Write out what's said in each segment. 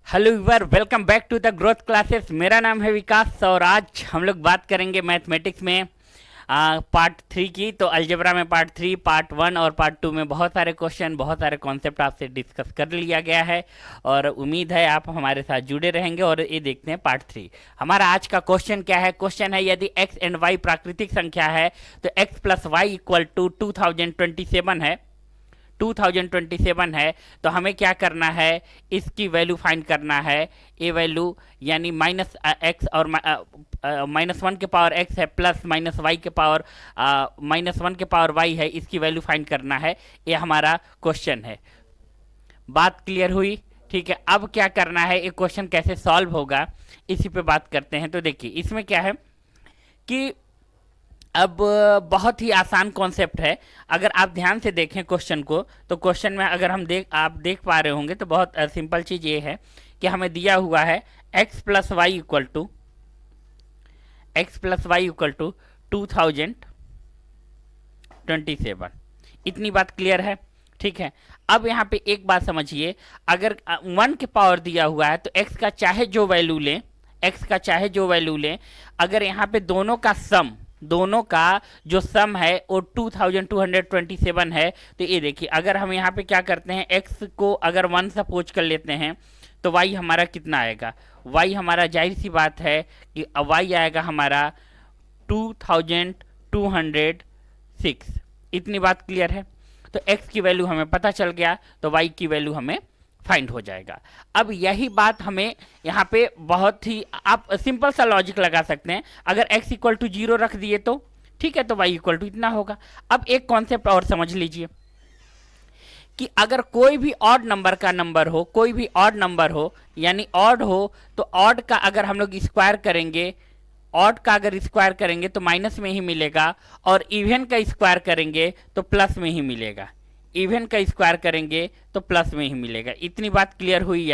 Hello viewer, welcome back to the growth classes. मेरा नाम है विकास और आज हम लोग बात करेंगे मैथमेटिक्स में पार्ट 3 की। तो अलजेब्रा में पार्ट 3, पार्ट 1 और पार्ट 2 में बहुत सारे क्वेश्चन, बहुत सारे कॉन्सेप्ट आपसे डिस्कस कर लिया गया है और उम्मीद है आप हमारे साथ जुड़े रहेंगे। और ये देखते हैं पार्ट 3। हमारा आज का क्वेश्चन क्या है? क्वेश्चन है, यदि x एंड y प्राकृतिक संख्या है तो x plus Y equal to 2027 है, 2027 है, तो हमें क्या करना है? इसकी वैल्यू फाइंड करना है। ए वैल्यू यानी माइनस एक्स और -1 के पावर एक्स है प्लस -y के पावर -1 के पावर y है, इसकी वैल्यू फाइंड करना है। ये हमारा क्वेश्चन है। बात क्लियर हुई? ठीक है, अब क्या करना है, ये क्वेश्चन कैसे सॉल्व होगा इसी पे बात करते हैं। तो देखिए इसमें क्या है कि अब बहुत ही आसान कॉन्सेप्ट है। अगर आप ध्यान से देखें क्वेश्चन को, तो क्वेश्चन में अगर आप देख पा रहे होंगे तो बहुत सिंपल चीज़ ये है कि हमें दिया हुआ है x plus Y equal to 2027। इतनी बात क्लियर है? ठीक है। अब यहाँ पे एक बात समझिए, अगर 1 के पावर दिया हुआ है तो x का चाहे जो वैल्यू लें, अगर यहाँ पे दोनों का जो सम है वो 2227 है, तो ये देखिए अगर हम यहाँ पे क्या करते हैं, x को अगर 1 सपोज कर लेते हैं तो y हमारा कितना आएगा? y हमारा जाहिर सी बात है कि y आएगा हमारा 2206। इतनी बात क्लियर है? तो x की वैल्यू हमें पता चल गया, तो y की वैल्यू हमें फाइंड हो जाएगा। अब यही बात हमें यहाँ पे बहुत ही आप सिंपल सा लॉजिक लगा सकते हैं। अगर x इक्वल टू 0 रख दिए तो ठीक है, तो y इक्वल टू इतना होगा। अब एक कॉन्सेप्ट और समझ लीजिए कि अगर कोई भी ऑड नंबर हो, यानी ऑड हो, तो ऑड का अगर हम लोग स्क्वायर करेंगे तो माइनस में ही मिलेगा, और इवन का स्क्वायर करेंगे तो प्लस में ही मिलेगा। इतनी बात क्लियर हुई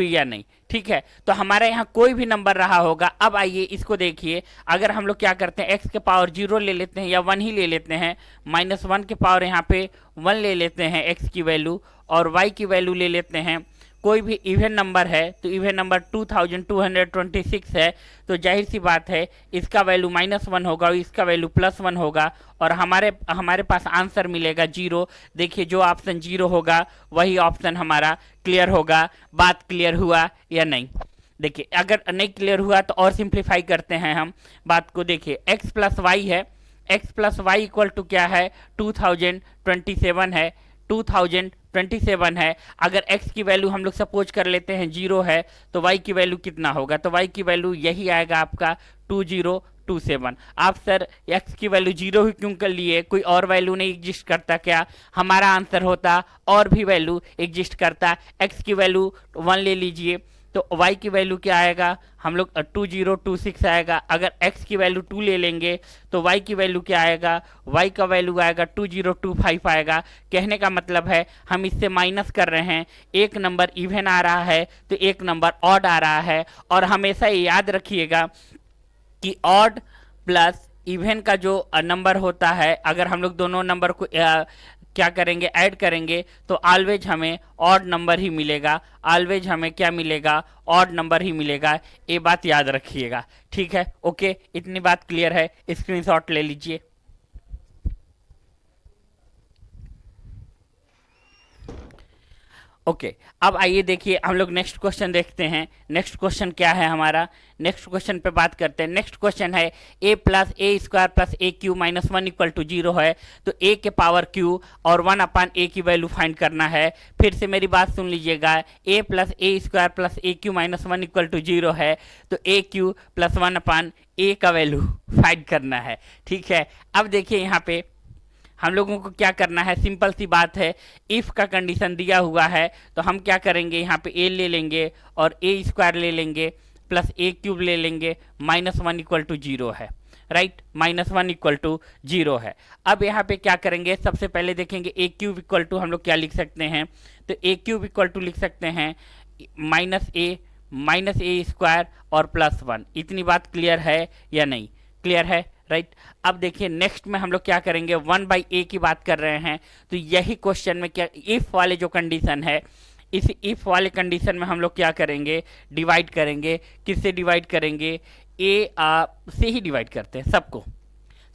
या नहीं? ठीक है, तो हमारे यहाँ कोई भी नंबर रहा होगा। अब आइए इसको देखिए, अगर हम लोग क्या करते हैं, x के पावर 0 ले लेते हैं या 1 ही ले लेते हैं, -1 के पावर यहाँ पे 1 ले लेते हैं x की वैल्यू, और y की वैल्यू ले लेते हैं। कोई भी इवन नंबर है तो इवन नंबर 2226 है, तो जाहिर सी बात है इसका वैल्यू -1 होगा और इसका वैल्यू +1 होगा, और हमारे पास आंसर मिलेगा 0। देखिए जो ऑप्शन 0 होगा वही ऑप्शन हमारा क्लियर होगा। बात क्लियर हुआ या नहीं? देखिए अगर नहीं क्लियर हुआ तो और सिंप्लीफाई करते हैं हम बात को। देखिए x प्लस वाई है, x plus Y equal to क्या है? 2027 है, 2027 है। अगर x की वैल्यू हम लोग सपोज कर लेते हैं 0 है, तो y की वैल्यू कितना होगा? तो y की वैल्यू यही आएगा आपका 2027। आप सर x की वैल्यू 0 ही क्यों कर लिए? कोई और वैल्यू नहीं एग्जिस्ट करता क्या? हमारा आंसर होता और भी वैल्यू एग्जिस्ट करता। x की वैल्यू 1 ले लीजिए, तो y की वैल्यू क्या आएगा? हम लोग 2026 आएगा। अगर x की वैल्यू 2 ले लेंगे तो y की वैल्यू क्या आएगा? y का वैल्यू आएगा 2025 आएगा। कहने का मतलब है हम इससे माइनस कर रहे हैं, एक नंबर इवन आ रहा है तो एक नंबर ऑड आ रहा है। और हमेशा याद रखिएगा कि ऑड प्लस इवन का जो नंबर होता है, अगर हम लोग दोनों नंबर को क्या करेंगे, ऐड करेंगे, तो ऑलवेज हमें ऑड नंबर ही मिलेगा। ऑलवेज हमें क्या मिलेगा? ऑड नंबर ही मिलेगा। ये बात याद रखिएगा। ठीक है, ओके, इतनी बात क्लियर है? स्क्रीनशॉट ले लीजिए। ओके, अब आइए देखिए हम लोग नेक्स्ट क्वेश्चन देखते हैं। नेक्स्ट क्वेश्चन क्या है हमारा? नेक्स्ट क्वेश्चन पे बात करते हैं। नेक्स्ट क्वेश्चन है a plus A square plus A Q minus 1 equal to 0 है, तो a के पावर q और 1 अपान a की वैल्यू फाइंड करना है। फिर से मेरी बात सुन लीजिएगा, a plus A square plus A Q minus 1 equal to 0 है, तो a क्यू प्लस 1 अपान a का वैल्यू फाइंड करना है। ठीक है, अब देखिए यहाँ पे हम लोगों को क्या करना है, सिंपल सी बात है। इफ़ का कंडीशन दिया हुआ है तो हम क्या करेंगे, यहाँ पे a ले लेंगे और a स्क्वायर ले लेंगे प्लस a क्यूब ले लेंगे, -1 इक्वल टू 0 है, राइट? -1 इक्वल टू 0 है। अब यहाँ पे क्या करेंगे, सबसे पहले देखेंगे a क्यूब इक्वल टू हम लोग क्या लिख सकते हैं, तो a क्यूब इक्वल टू लिख सकते हैं माइनस ए स्क्वायर और +1। इतनी बात क्लियर है या नहीं? क्लियर है, राइट? अब देखिए नेक्स्ट में हम लोग क्या करेंगे, 1/a की बात कर रहे हैं, तो यही क्वेश्चन में क्या इफ वाले जो कंडीशन है, इस इफ वाले कंडीशन में हम लोग क्या करेंगे, डिवाइड करेंगे। किससे डिवाइड करेंगे, ए से ही डिवाइड करते हैं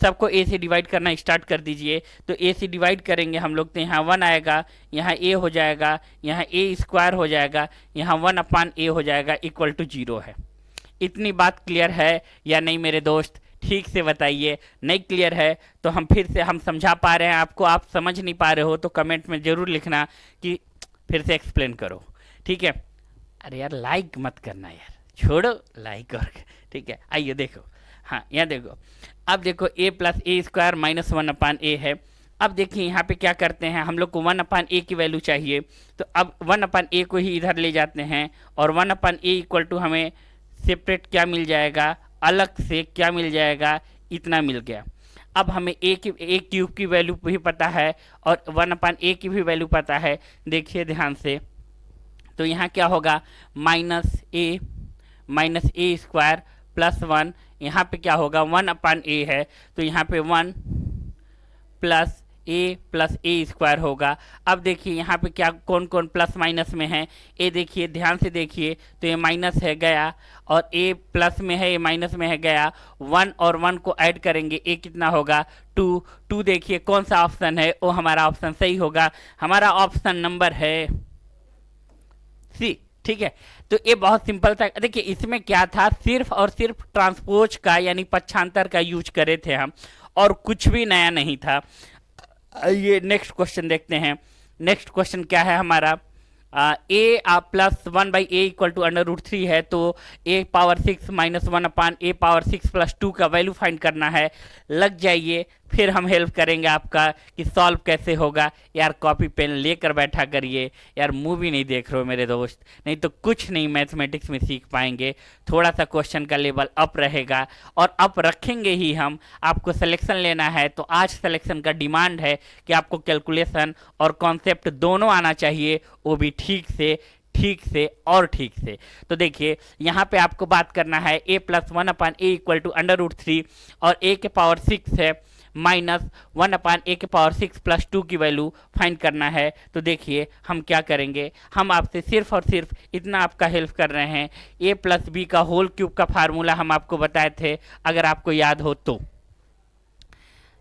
सबको ए से डिवाइड करना स्टार्ट कर दीजिए। तो ए से डिवाइड करेंगे हम लोग, तो यहाँ 1 आएगा, यहाँ ए हो जाएगा, यहाँ ए स्क्वायर हो जाएगा, यहाँ 1/a हो जाएगा, इक्वल टू 0 है। इतनी बात क्लियर है या नहीं मेरे दोस्त, ठीक से बताइए। नहीं क्लियर है तो हम फिर से हम समझा पा रहे हैं आपको, आप समझ नहीं पा रहे हो तो कमेंट में ज़रूर लिखना कि फिर से एक्सप्लेन करो, ठीक है। अरे यार लाइक मत करना यार, छोड़ो लाइक और, ठीक है। आइए देखो, हाँ यहाँ देखो, अब देखो a plus A square minus 1/a है। अब देखिए यहाँ पे क्या करते हैं, हम लोग को 1/a की वैल्यू चाहिए, तो अब 1/a को ही इधर ले जाते हैं और 1/a इक्वल टू हमें सेपरेट क्या मिल जाएगा, अलग से क्या मिल जाएगा, इतना मिल गया। अब हमें ए क्यूब की वैल्यू भी पता है और 1/a की भी वैल्यू पता है। देखिए ध्यान से, तो यहाँ क्या होगा, माइनस ए स्क्वायर प्लस 1, यहाँ पे क्या होगा 1/a है, तो यहाँ पे 1 प्लस ए स्क्वायर होगा। अब देखिए यहाँ पे क्या कौन कौन प्लस माइनस में है, ए देखिए ध्यान से देखिए, तो ये माइनस है गया, और ए प्लस में है, ये माइनस में है गया। 1 और 1 को ऐड करेंगे, ए कितना होगा 2। देखिए कौन सा ऑप्शन है, वो हमारा ऑप्शन सही होगा, हमारा ऑप्शन नंबर है सी, ठीक है। तो ये बहुत सिंपल था। देखिए इसमें क्या था, सिर्फ और सिर्फ ट्रांसपोज का यानी पक्षांतर का यूज करे थे हम, और कुछ भी नया नहीं था। ये नेक्स्ट क्वेश्चन देखते हैं। नेक्स्ट क्वेश्चन क्या है हमारा, ए प्लस 1/a इक्वल टू √3 है, तो a power 6 minus 1/a power 6 plus 2 का वैल्यू फाइंड करना है। लग जाइए, फिर हम हेल्प करेंगे आपका कि सॉल्व कैसे होगा। यार कॉपी पेन लेकर बैठा करिए यार, मूवी नहीं देख रहे हो मेरे दोस्त, नहीं तो कुछ नहीं मैथमेटिक्स में सीख पाएंगे। थोड़ा सा क्वेश्चन का लेवल अप रहेगा, और अप रखेंगे ही हम। आपको सिलेक्शन लेना है तो आज सिलेक्शन का डिमांड है कि आपको कैलकुलेशन और कॉन्सेप्ट दोनों आना चाहिए, वो भी ठीक से और ठीक से। तो देखिए यहाँ पे आपको बात करना है, a plus 1/a equal to √3 और a के पावर 6 है, माइनस 1/a के पावर 6 प्लस 2 की वैल्यू फाइंड करना है। तो देखिए हम क्या करेंगे, हम आपसे सिर्फ और सिर्फ इतना आपका हेल्प कर रहे हैं। a प्लस b का होल क्यूब का फार्मूला हम आपको बताए थे, अगर आपको याद हो तो।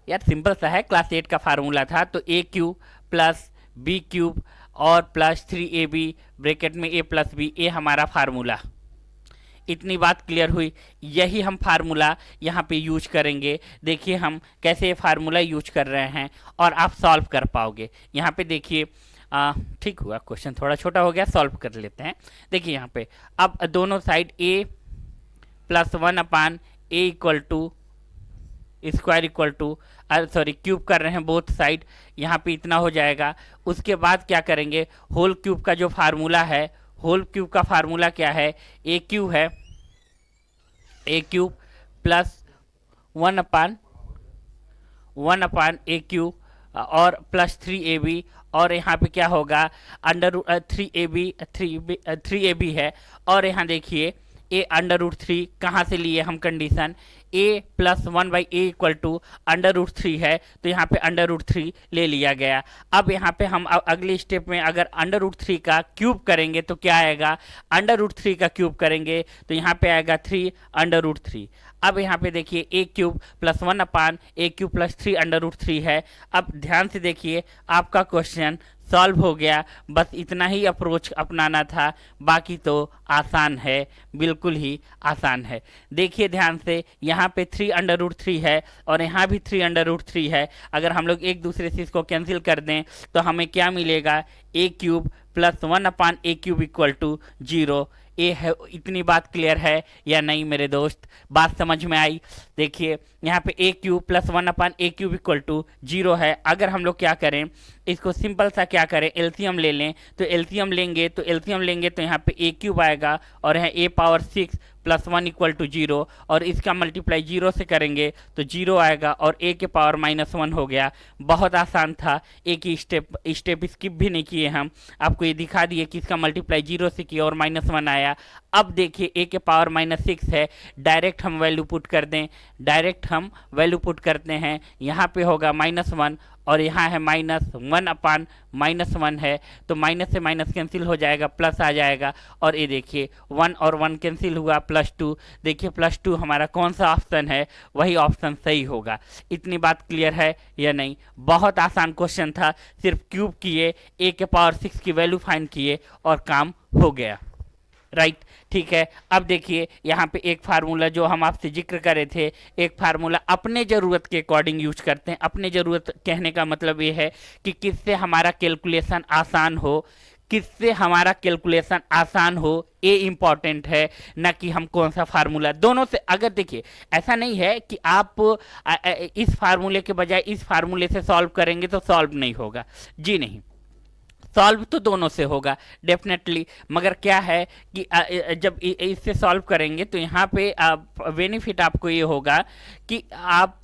यार सिंपल सा है, क्लास 8 का फार्मूला था। तो a cube plus b cube और प्लस 3ab ब्रैकेट में a प्लस b, ये हमारा फार्मूला। इतनी बात क्लियर हुई, यही हम फार्मूला यहाँ पे यूज करेंगे। देखिए हम कैसे ये फार्मूला यूज कर रहे हैं और आप सॉल्व कर पाओगे। यहाँ पे देखिए ठीक हुआ, क्वेश्चन थोड़ा छोटा हो गया, सॉल्व कर लेते हैं। देखिए यहाँ पे अब दोनों side a plus 1/a equal to square equal to sorry cube कर रहे हैं बोथ साइड, यहाँ पे इतना हो जाएगा। उसके बाद क्या करेंगे, होल क्यूब का जो फार्मूला है, होल क्यूब का फार्मूला क्या है, ए क्यूब है, ए क्यूब प्लस 1/a क्यूब और प्लस 3ab, और यहाँ पे क्या होगा अंडर 3ab है, और यहाँ देखिए a √3 कहाँ से लिए हम condition, a plus 1/a equal to √3 है, तो यहाँ पे √3 ले लिया गया। अब यहाँ पे हम अगले स्टेप में अगर √3 का क्यूब करेंगे तो क्या आएगा, √3 का क्यूब करेंगे तो यहाँ पे आएगा 3 √3। अब यहाँ पे देखिए a cube plus 1/a cube plus 3 है। अब ध्यान से देखिए, आपका क्वेश्चन सॉल्व हो गया। बस इतना ही अप्रोच अपनाना था, बाकी तो आसान है, बिल्कुल ही आसान है। देखिए ध्यान से, यहाँ पे 3 है और यहाँ भी 3 है। अगर हम लोग एक दूसरे से इसको कैंसिल कर दें तो हमें क्या मिलेगा, a cube plus 1/a cube equal to 0। ये है, इतनी बात क्लियर है या नहीं मेरे दोस्त, बात समझ में आई। देखिए यहाँ पे a cube plus 1/a cube equal to 0 है। अगर हम लोग क्या करें, इसको सिंपल सा क्या करें, एलसीएम ले लें। तो एलसीएम लेंगे तो यहाँ पे a क्यूब आएगा और यहाँ a power 6 plus 1 equal to 0, और इसका मल्टीप्लाई 0 से करेंगे तो 0 आएगा और a के पावर -1 हो गया। बहुत आसान था, एक ही स्टेप स्किप भी नहीं किए हम, आपको ये दिखा दिए कि इसका मल्टीप्लाई 0 से किया और -1 आया। अब देखिए a के पावर -6 है, डायरेक्ट हम वैल्यू पुट कर दें, डायरेक्ट हम वैल्यू पुट करते हैं। यहाँ पे होगा -1 और यहाँ है -1/-1 है, तो माइनस से माइनस कैंसिल हो जाएगा, प्लस आ जाएगा। और ये देखिए 1 और 1 कैंसिल हुआ, +2। देखिए +2 हमारा कौन सा ऑप्शन है, वही ऑप्शन सही होगा। इतनी बात क्लियर है या नहीं? बहुत आसान क्वेश्चन था, सिर्फ क्यूब किए, a⁻6 की वैल्यू फाइंड किए और काम हो गया। राइट ठीक है। अब देखिए यहाँ पे एक फार्मूला जो हम आपसे जिक्र करे थे, एक फार्मूला अपने ज़रूरत के अकॉर्डिंग यूज करते हैं। अपने ज़रूरत कहने का मतलब ये है कि किससे हमारा कैलकुलेशन आसान हो, किससे हमारा कैलकुलेशन आसान हो, ये इंपॉर्टेंट है, ना कि हम कौन सा फार्मूला। दोनों से अगर देखिए, ऐसा नहीं है कि आप इस फार्मूले के बजाय इस फार्मूले से सॉल्व करेंगे तो सॉल्व नहीं होगा, जी नहीं, सॉल्व तो दोनों से होगा डेफिनेटली। मगर क्या है कि जब इससे सॉल्व करेंगे तो यहाँ पे बेनिफिट आपको ये होगा कि आप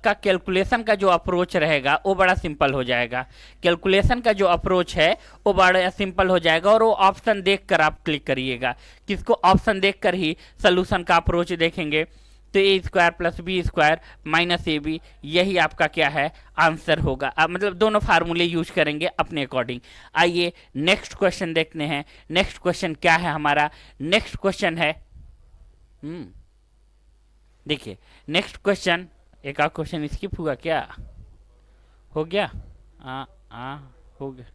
का कैलकुलेशन का जो अप्रोच रहेगा वो बड़ा सिंपल हो जाएगा। कैलकुलेशन का जो अप्रोच है वो बड़ा सिंपल हो जाएगा, और वो ऑप्शन देखकर आप क्लिक करिएगा। किसको? ऑप्शन देखकर ही सोल्यूशन का अप्रोच देखेंगे। तो a² + b² - ab, यही आपका क्या है, आंसर होगा। मतलब दोनों फार्मूले यूज करेंगे अपने अकॉर्डिंग। आइए नेक्स्ट क्वेश्चन देखते हैं। नेक्स्ट क्वेश्चन क्या है हमारा? नेक्स्ट क्वेश्चन है देखिए नेक्स्ट क्वेश्चन, एक और क्वेश्चन स्किप हुआ क्या? हो गया? हो गया,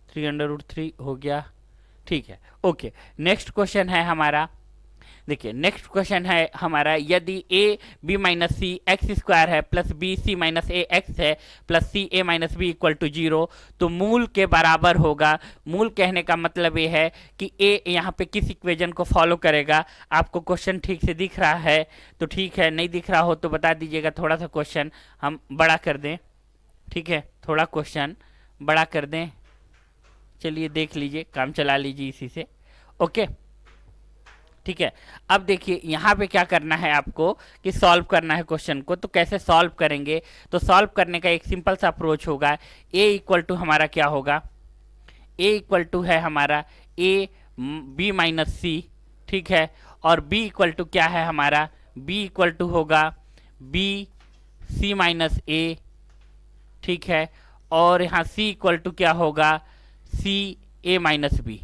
3√3 हो गया, ठीक है, ओके। नेक्स्ट क्वेश्चन है हमारा, देखिए नेक्स्ट क्वेश्चन है हमारा, यदि a(b-c) x² है प्लस bc-a x है प्लस ca-b = 0 तो मूल के बराबर होगा। मूल कहने का मतलब ये है कि a यहाँ पे किस इक्वेशन को फॉलो करेगा। आपको क्वेश्चन ठीक से दिख रहा है तो ठीक है, नहीं दिख रहा हो तो बता दीजिएगा। थोड़ा सा क्वेश्चन हम बड़ा कर दें, ठीक है, थोड़ा क्वेश्चन बड़ा कर दें, चलिए देख लीजिए, काम चला लीजिए इसी से, ओके ठीक है। अब देखिए यहाँ पे क्या करना है आपको कि सॉल्व करना है क्वेश्चन को। तो कैसे सॉल्व करेंगे? तो सॉल्व करने का एक सिंपल सा अप्रोच होगा। a = हमारा क्या होगा? a = है हमारा a(b-c), ठीक है, और b = क्या है हमारा? b = होगा bc-a, ठीक है, और यहाँ c = क्या होगा? ca-b।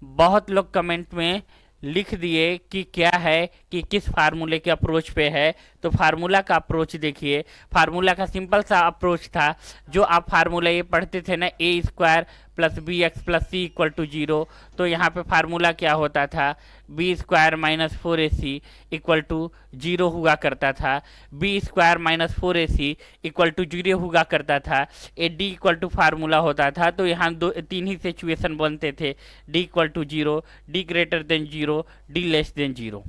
बहुत लोग कमेंट में लिख दिए कि क्या है कि किस फार्मूले के अप्रोच पे है। तो फार्मूला का अप्रोच देखिए, फार्मूला का सिंपल सा अप्रोच था, जो आप फार्मूला ये पढ़ते थे ना, a² + bx + c = 0। तो यहाँ पे फार्मूला क्या होता था? b² - 4ac = 0 हुआ करता था, b² - 4ac = 0 हुआ करता था। ए d = फार्मूला होता था, तो यहाँ तीन ही सिचुएशन बनते थे, d = 0, d > 0, d < 0,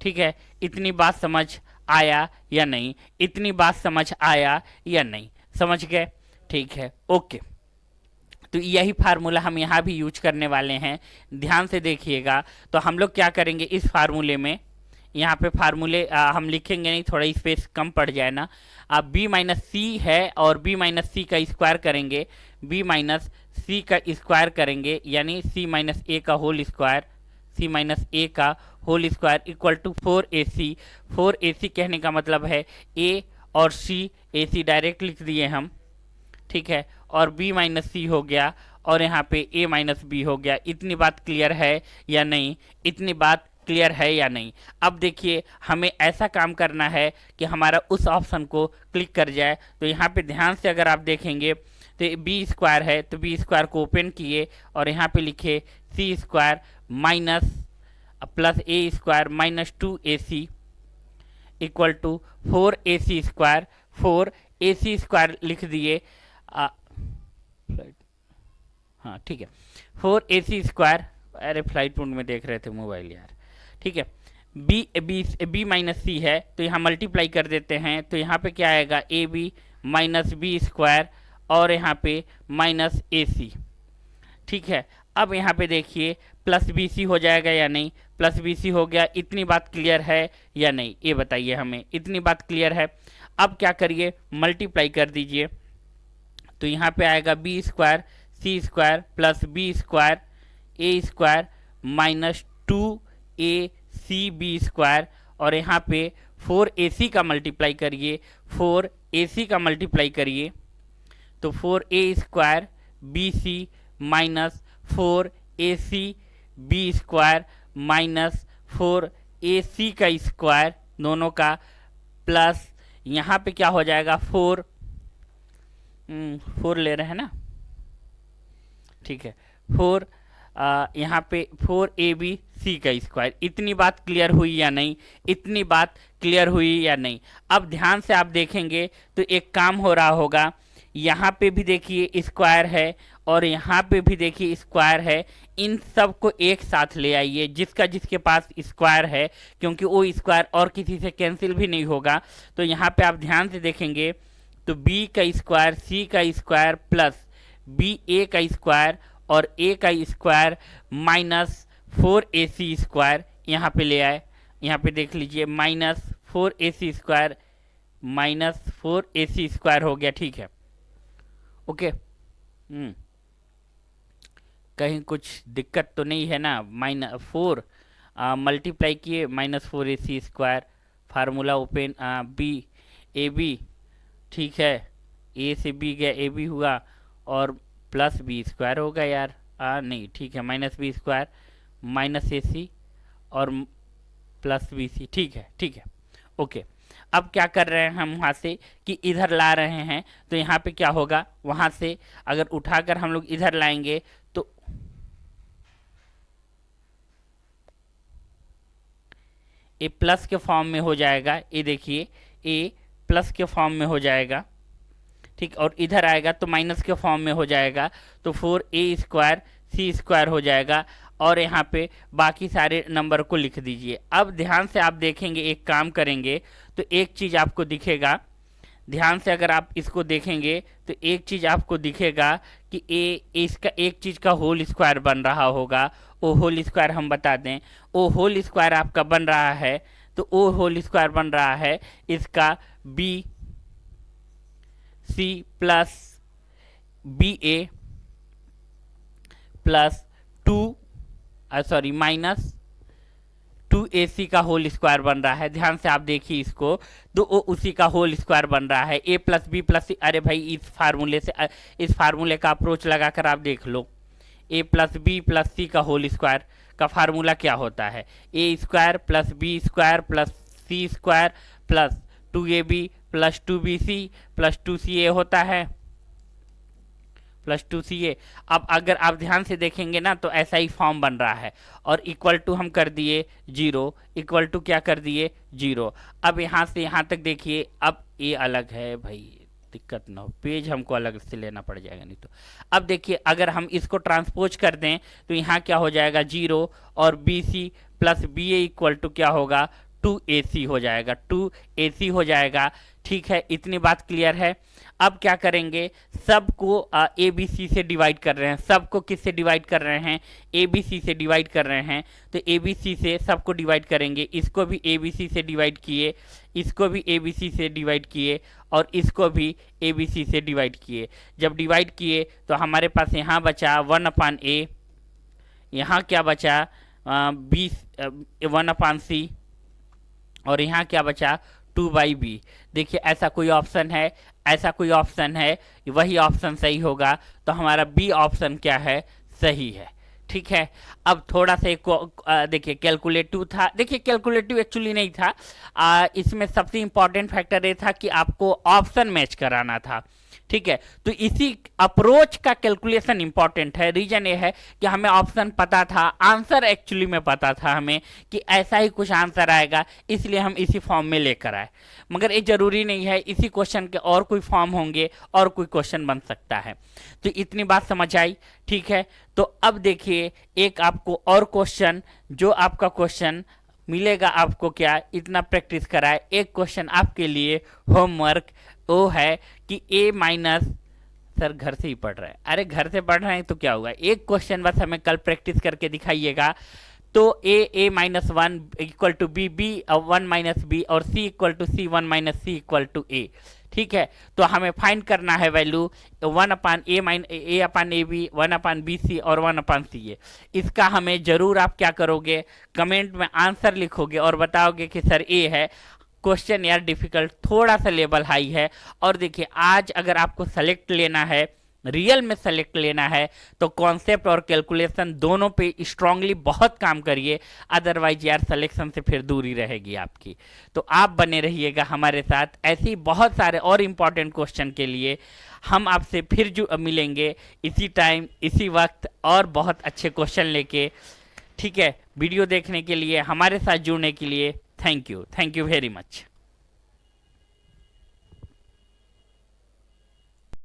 ठीक है। इतनी बात समझ आया या नहीं? इतनी बात समझ आया या नहीं? समझ गए? ठीक है, ओके। तो यही फार्मूला हम यहाँ भी यूज करने वाले हैं, ध्यान से देखिएगा। तो हम लोग क्या करेंगे इस फार्मूले में, यहाँ पे फार्मूले हम लिखेंगे नहीं, थोड़ा स्पेस कम पड़ जाए ना। अब b-c है और b-c का स्क्वायर करेंगे, b-c का स्क्वायर करेंगे, यानी c-a का होल स्क्वायर, c-a का होल स्क्वायर = 4ac। 4ac कहने का मतलब है a और c, ac डायरेक्ट लिख दिए हम, ठीक है, और b-c हो गया, और यहाँ पे a-b हो गया। इतनी बात क्लियर है या नहीं? इतनी बात क्लियर है या नहीं? अब देखिए हमें ऐसा काम करना है कि हमारा उस ऑप्शन को क्लिक कर जाए। तो यहाँ पे ध्यान से अगर आप देखेंगे तो b² है, तो b² को ओपन किए और यहाँ पे लिखे c² minus plus a² - 2ac = 4ac², 4ac² लिख दिए, हाँ ठीक है, 4ac²। अरे फ्लाइट मोड में देख रहे थे मोबाइल यार, ठीक है। b-c है, तो यहाँ मल्टीप्लाई कर देते हैं, तो यहाँ पे क्या आएगा? ab - b² और यहाँ पे -ac, ठीक है। अब यहाँ पे देखिए प्लस bc हो जाएगा या नहीं? प्लस bc हो गया। इतनी बात क्लियर है या नहीं? ये बताइए हमें, इतनी बात क्लियर है। अब क्या करिए, मल्टीप्लाई कर दीजिए, तो यहाँ पे आएगा b² c² plus b² a² -2acb², और यहाँ पे 4ac का मल्टीप्लाई करिए, 4ac का मल्टीप्लाई करिए, तो 4a² BC minus 4AC B² minus 4AC का स्क्वायर दोनों का, प्लस यहाँ पे क्या हो जाएगा 4 ले रहे हैं ना, ठीक है, 4 यहाँ पे 4ABC का स्क्वायर। इतनी बात क्लियर हुई या नहीं? इतनी बात क्लियर हुई या नहीं? अब ध्यान से आप देखेंगे तो एक काम हो रहा होगा, यहाँ पे भी देखिए स्क्वायर है और यहाँ पे भी देखिए स्क्वायर है। इन सब को एक साथ ले आइए, जिसका जिसके पास स्क्वायर है, क्योंकि वो स्क्वायर और किसी से कैंसिल भी नहीं होगा। तो यहाँ पे आप ध्यान से देखेंगे तो b का स्क्वायर, c का स्क्वायर प्लस ba का स्क्वायर और a का स्क्वायर माइनस 4ac² यहाँ पे ले आए। यहाँ पे देख लीजिए माइनस 4ac² माइनस 4ac² हो गया, ठीक है, ओके। कहीं कुछ दिक्कत तो नहीं है ना? -4 मल्टीप्लाई किए -4ac², फार्मूला ओपन, b ठीक है, a से b गया, ab हुआ और प्लस b² होगा यार, नहीं ठीक है, -b² माइनस ac और प्लस bc, ठीक है, ठीक है, ओके। अब क्या कर रहे हैं हम वहाँ से कि इधर ला रहे हैं, तो यहाँ पे क्या होगा, वहाँ से अगर उठाकर हम लोग इधर लाएंगे तो ए प्लस के फॉर्म में हो जाएगा। ये देखिए ए प्लस के फॉर्म में हो जाएगा, ठीक, और इधर आएगा तो माइनस के फॉर्म में हो जाएगा, तो 4a² c² हो जाएगा। और यहाँ पे बाकी सारे नंबर को लिख दीजिए। अब ध्यान से आप देखेंगे, एक काम करेंगे तो एक चीज़ आपको दिखेगा, ध्यान से अगर आप इसको देखेंगे तो एक चीज़ आपको दिखेगा कि इसका एक चीज़ का होल स्क्वायर बन रहा होगा। वो होल स्क्वायर हम बता दें, वो होल स्क्वायर आपका बन रहा है, तो वो होल स्क्वायर बन रहा है इसका BC plus BA plus minus 2AC का होल स्क्वायर बन रहा है। ध्यान से आप देखिए इसको, तो वो उसी का होल स्क्वायर बन रहा है, a प्लस बी प्लस सी। अरे भाई इस फार्मूले से, इस फार्मूले का अप्रोच लगाकर आप देख लो, a प्लस बी प्लस सी का होल स्क्वायर का फार्मूला क्या होता है, a² plus b² plus c² plus 2ab plus 2bc plus 2ca होता है, प्लस 2ca। अब अगर आप ध्यान से देखेंगे ना तो ऐसा ही फॉर्म बन रहा है, और इक्वल टू हम कर दिए 0, इक्वल टू क्या कर दिए 0। अब यहाँ से यहाँ तक देखिए, अब ये अलग है भाई, दिक्कत ना हो, पेज हमको अलग से लेना पड़ जाएगा नहीं तो। अब देखिए अगर हम इसको ट्रांसपोज कर दें तो यहाँ क्या हो जाएगा 0, और BC plus BA equal to क्या होगा 2AC हो जाएगा, 2AC हो जाएगा, ठीक है। इतनी बात क्लियर है। अब क्या करेंगे, सबको ABC से डिवाइड कर रहे हैं, सबको किससे डिवाइड कर रहे हैं, ABC से डिवाइड कर रहे हैं, तो ABC से सबको डिवाइड करेंगे। इसको भी ABC से डिवाइड किए, इसको भी ABC से डिवाइड किए, और इसको भी ABC से डिवाइड किए। जब डिवाइड किए तो हमारे पास यहाँ बचा 1/a, यहाँ क्या बचा 1/c, और यहाँ क्या बचा 2/b। देखिए ऐसा कोई ऑप्शन है, ऐसा कोई ऑप्शन है, वही ऑप्शन सही होगा, तो हमारा बी ऑप्शन क्या है, सही है, ठीक है। अब थोड़ा सा एक देखिए कैलकुलेटिव था, देखिए कैलकुलेटिव एक्चुअली नहीं था, इसमें सबसे इंपॉर्टेंट फैक्टर ये था कि आपको ऑप्शन मैच कराना था, ठीक है। तो इसी अप्रोच का कैलकुलेशन इंपॉर्टेंट है। रीजन ये है कि हमें ऑप्शन पता था, आंसर एक्चुअली में पता था हमें कि ऐसा ही कुछ आंसर आएगा, इसलिए हम इसी फॉर्म में लेकर आए। मगर ये जरूरी नहीं है, इसी क्वेश्चन के और कोई फॉर्म होंगे और कोई क्वेश्चन बन सकता है। तो इतनी बात समझ आई, ठीक है। तो अब देखिए एक आपको और क्वेश्चन, जो आपका क्वेश्चन मिलेगा आपको क्या, इतना प्रैक्टिस कराए। एक क्वेश्चन आपके लिए होमवर्क वो है कि a- सर घर से ही पढ़ रहे हैं, अरे घर से पढ़ रहे हैं तो क्या हुआ, एक क्वेश्चन बस हमें कल प्रैक्टिस करके दिखाइएगा। तो a-1 equal to b, b1 - b, और c equal to c1 - c equal to a, ठीक है। तो हमें फाइंड करना है वैल्यू 1/a/ab, 1/bc और 1/ca। इसका हमें जरूर आप क्या करोगे, कमेंट में आंसर लिखोगे और बताओगे कि सर a है। क्वेश्चन यार डिफिकल्ट थोड़ा सा लेवल हाई है। और देखिए आज अगर आपको सेलेक्ट लेना है, रियल में सेलेक्ट लेना है, तो कॉन्सेप्ट और कैलकुलेशन दोनों पे स्ट्रांगली बहुत काम करिए, अदरवाइज यार सिलेक्शन से फिर दूरी रहेगी आपकी। तो आप बने रहिएगा हमारे साथ ऐसे ही बहुत सारे और इम्पॉर्टेंट क्वेश्चन के लिए। हम आपसे फिर जो मिलेंगे इसी टाइम इसी वक्त और बहुत अच्छे क्वेश्चन लेके। ठीक है, वीडियो देखने के लिए, हमारे साथ जुड़ने के लिए थैंक यू वेरी मच।